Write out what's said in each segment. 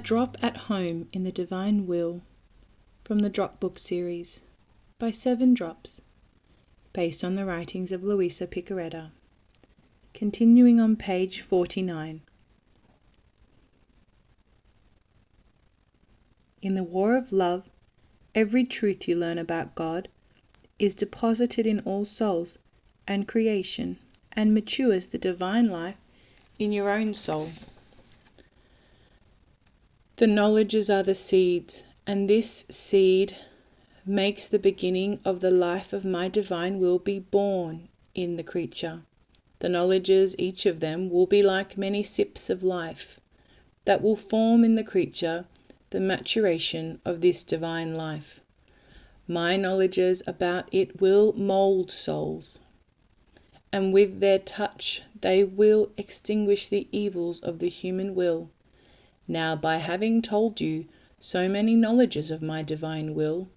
Drop at Home in the Divine Will from the Dropbook series by 7 Drops, based on the writings of Luisa Piccarreta. Continuing on page 49. In the war of love, every truth you learn about God is deposited in all souls and creation and matures the divine life in your own soul. The knowledges are the seeds, and this seed makes the beginning of the life of my divine will be born in the creature. The knowledges, each of them, will be like many sips of life that will form in the creature the maturation of this divine life. My knowledges about it will mould souls, and with their touch they will extinguish the evils of the human will. Now, by having told you so many knowledges of my divine will,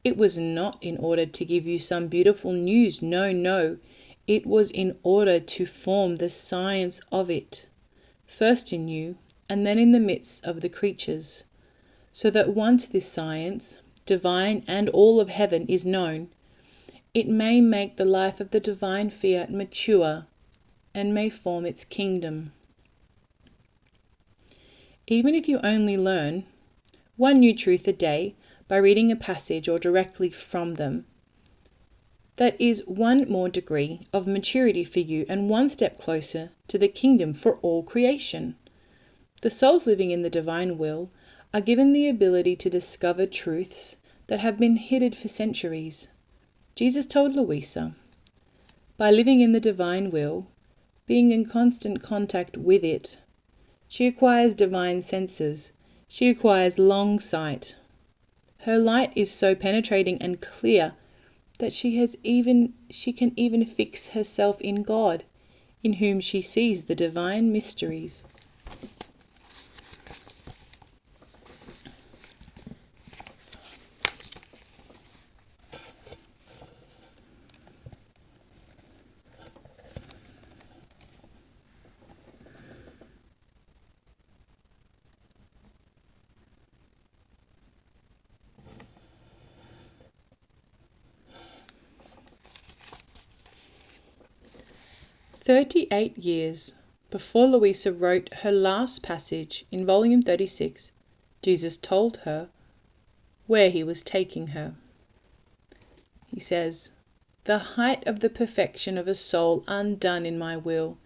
it was not in order to give you some beautiful news. No. It was in order to form the science of it, first in you and then in the midst of the creatures, so that once this science, divine and all of heaven, is known, it may make the life of the divine fiat mature and may form its kingdom. Even if you only learn one new truth a day by reading a passage or directly from them, that is one more degree of maturity for you and one step closer to the kingdom for all creation. The souls living in the divine will are given the ability to discover truths that have been hidden for centuries. Jesus told Luisa, by living in the divine will, being in constant contact with it, she acquires divine senses. She acquires long sight. Her light is so penetrating and clear that she can even fix herself in God, in whom she sees the divine mysteries. "38 years before Luisa wrote her last passage in volume 36, Jesus told her where he was taking her. He says, "The height of the perfection of a soul undone in my will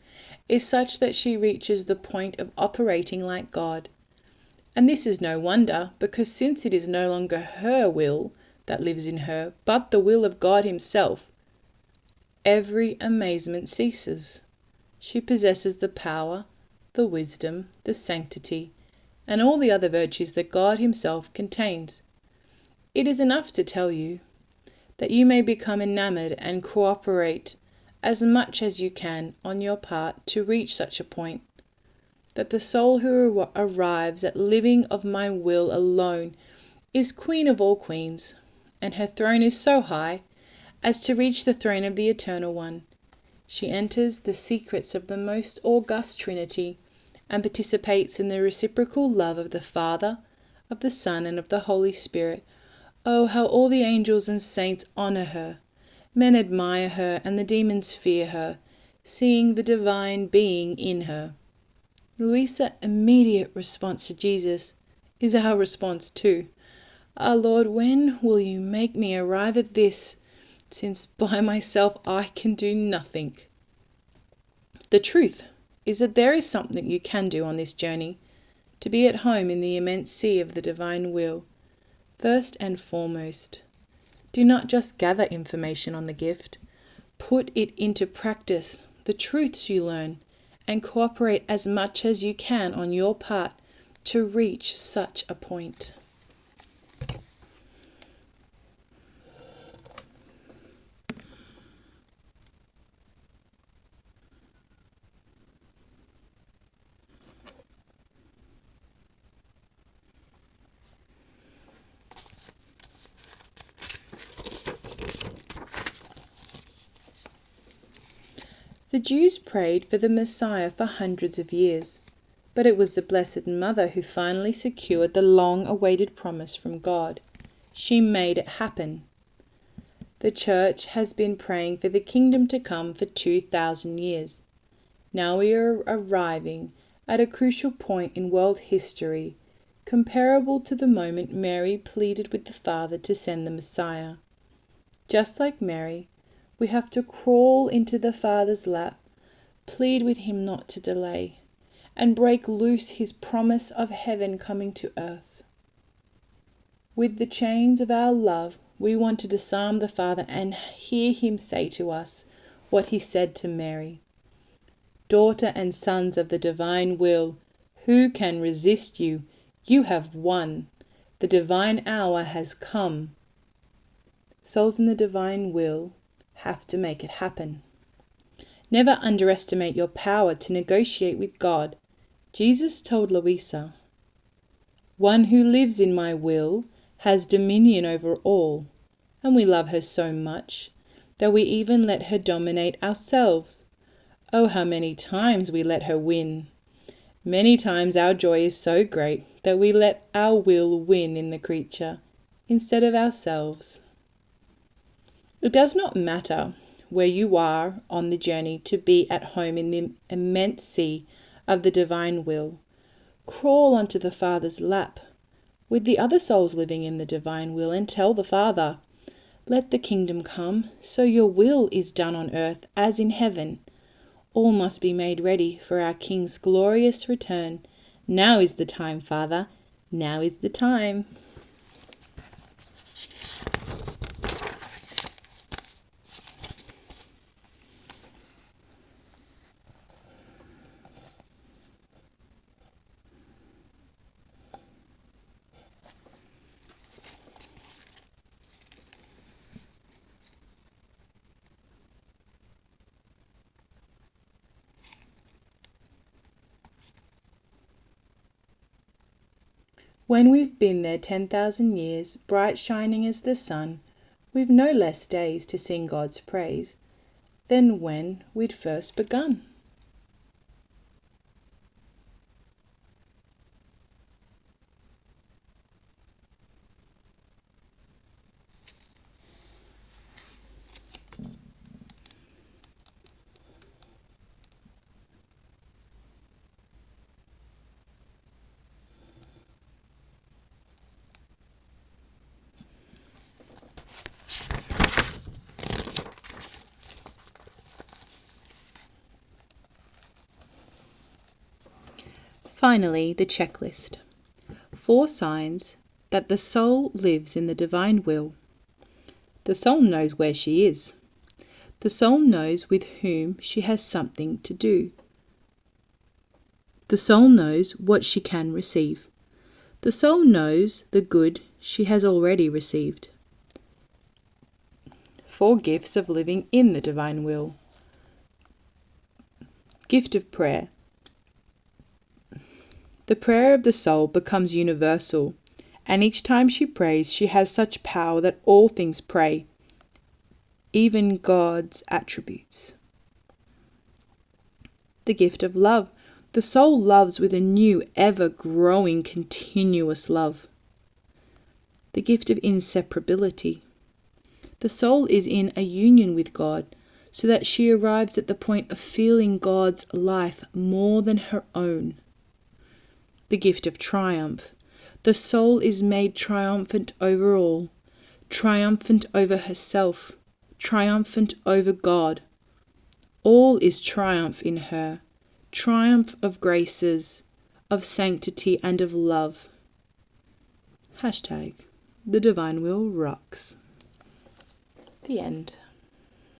is such that she reaches the point of operating like God. And this is no wonder, because since it is no longer her will that lives in her, but the will of God himself, every amazement ceases. She possesses the power, the wisdom, the sanctity, and all the other virtues that God himself contains. It is enough to tell you that you may become enamored and cooperate as much as you can on your part to reach such a point, that the soul who arrives at living of my will alone is queen of all queens, and her throne is so high as to reach the throne of the Eternal One. She enters the secrets of the most august Trinity and participates in the reciprocal love of the Father, of the Son, and of the Holy Spirit. Oh, how all the angels and saints honor her. Men admire her, and the demons fear her, seeing the divine being in her." Luisa's immediate response to Jesus is our response too. "Our Lord, when will you make me arrive at this, since by myself I can do nothing?" The truth is that there is something you can do on this journey, to be at home in the immense sea of the divine will. First and foremost, do not just gather information on the gift. Put it into practice, the truths you learn, and cooperate as much as you can on your part to reach such a point. The Jews prayed for the Messiah for hundreds of years. But it was the Blessed Mother who finally secured the long-awaited promise from God. She made it happen. The Church has been praying for the kingdom to come for 2,000 years. Now we are arriving at a crucial point in world history, comparable to the moment Mary pleaded with the Father to send the Messiah. Just like Mary, we have to crawl into the Father's lap, plead with him not to delay, and break loose his promise of heaven coming to earth. With the chains of our love, we want to disarm the Father and hear him say to us what he said to Mary. Daughter and sons of the divine will, who can resist you? You have won. The divine hour has come. Souls in the divine will have to make it happen. Never underestimate your power to negotiate with God. Jesus told Luisa, "One who lives in my will has dominion over all," and we love her so much that we even let her dominate ourselves. Oh, how many times we let her win. Many times our joy is so great that we let our will win in the creature instead of ourselves. It does not matter where you are on the journey to be at home in the immense sea of the divine will. Crawl onto the Father's lap with the other souls living in the divine will and tell the Father, "Let the kingdom come, so your will is done on earth as in heaven. All must be made ready for our King's glorious return. Now is the time, Father. Now is the time." When we've been there 10,000 years, bright shining as the sun, we've no less days to sing God's praise than when we'd first begun. Finally, the checklist. 4 signs that the soul lives in the divine will. The soul knows where she is. The soul knows with whom she has something to do. The soul knows what she can receive. The soul knows the good she has already received. 4 gifts of living in the divine will. Gift of prayer. The prayer of the soul becomes universal, and each time she prays, she has such power that all things pray, even God's attributes. The gift of love. The soul loves with a new, ever-growing, continuous love. The gift of inseparability. The soul is in a union with God, so that she arrives at the point of feeling God's life more than her own. The gift of triumph. The soul is made triumphant over all, triumphant over herself, triumphant over God. All is triumph in her, triumph of graces, of sanctity and of love. #The Divine Will rocks. The end.